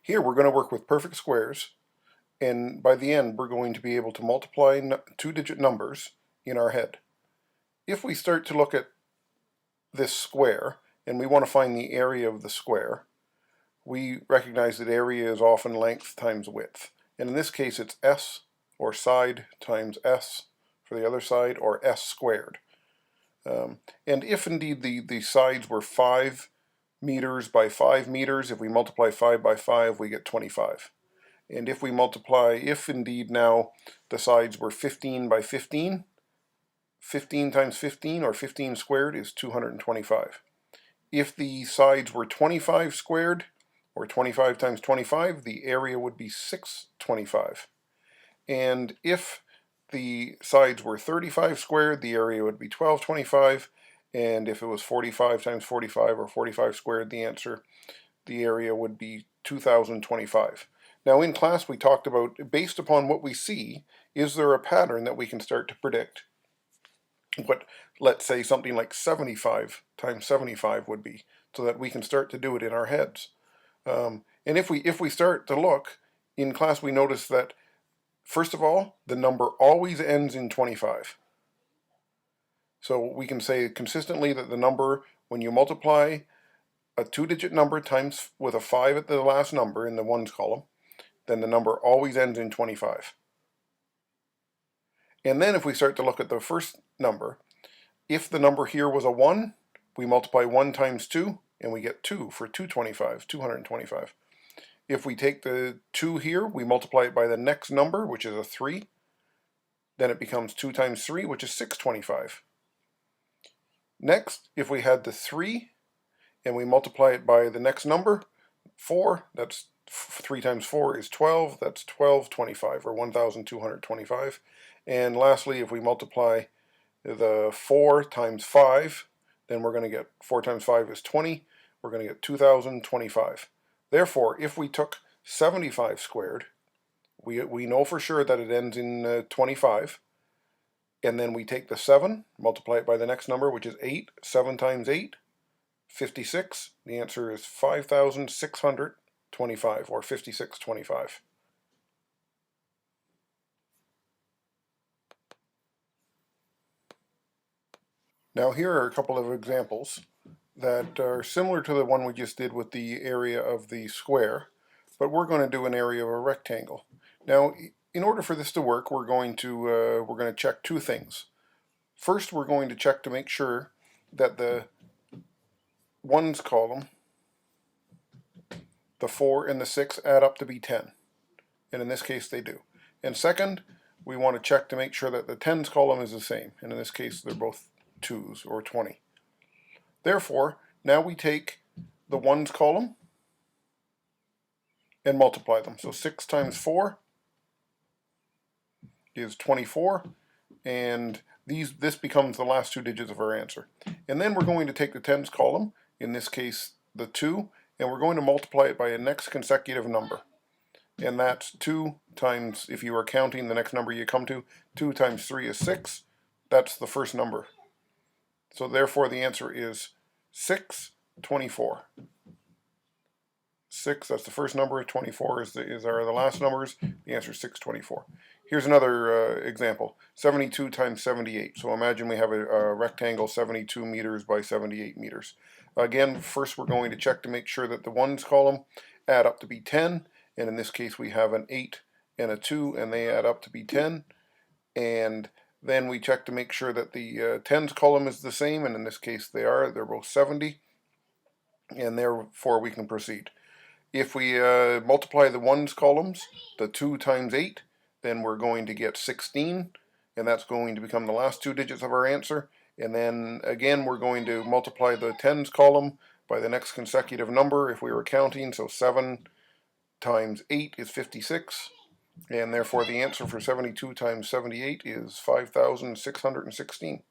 Here we're going to work with perfect squares, and by the end we're going to be able to multiply two-digit numbers in our head. If we start to look at this square and we want to find the area of the square, we recognize that area is often length times width. And in this case it's s, or side, times s for the other side, or s squared. And if indeed the sides were 5 meters by 5 meters, if we multiply 5 by 5 we get 25. And if we multiply, if indeed now the sides were 15 by 15, 15 times 15, or 15 squared, is 225. If the sides were 25 squared, or 25 times 25, the area would be 625. And if the sides were 35 squared, the area would be 1225. And if it was 45 times 45, or 45 squared, the area would be 2025. Now in class we talked about, based upon what we see, is there a pattern that we can start to predict what, let's say, something like 75 times 75 would be, so that we can start to do it in our heads. And if we start to look in class, we notice that first of all, the number always ends in 25. So we can say consistently that the number, when you multiply a two-digit number times with a 5 at the last number in the ones column, then the number always ends in 25. And then if we start to look at the first number, if the number here was a 1, we multiply 1 times 2, and we get 2 for 225. If we take the 2 here, we multiply it by the next number, which is a 3. Then it becomes 2 times 3, which is 625. Next, if we had the 3, and we multiply it by the next number, 4, that's 3 times 4 is 12, that's 1225, or 1225. And lastly, if we multiply the 4 times 5, then we're going to get 4 times 5 is 20, we're going to get 2025. Therefore, if we took 75 squared, we know for sure that it ends in 25, and then we take the 7, multiply it by the next number, which is 8, 7 times 8, 56, the answer is 5,625, or 5625. Now here are a couple of examples that are similar to the one we just did with the area of the square, but we're going to do an area of a rectangle. Now, in order for this to work, we're going to check two things. First, we're going to check to make sure that the ones column, the 4 and the 6, add up to be 10. And in this case, they do. And second, we want to check to make sure that the tens column is the same. And in this case, they're both 2s, or 20. Therefore, now we take the ones column and multiply them. So 6 times 4 is 24, and this becomes the last two digits of our answer. And then we're going to take the tens column, in this case the 2, and we're going to multiply it by a next consecutive number. And that's 2 times, if you are counting the next number you come to, 2 times 3 is 6. That's the first number. So therefore the answer is 624. 6, that's the first number, 24 is the last numbers, the answer is 624. Here's another example, 72 times 78. So imagine we have a rectangle 72 meters by 78 meters. Again, first we're going to check to make sure that the ones column add up to be 10, and in this case we have an 8 and a 2, and they add up to be 10. And then we check to make sure that the tens column is the same, and in this case they're both 70, and therefore we can proceed. If we multiply the ones columns, the 2 times 8, then we're going to get 16, and that's going to become the last two digits of our answer. And then again we're going to multiply the tens column by the next consecutive number if we were counting, so 7 times 8 is 56, and therefore the answer for 72 times 78 is 5,616.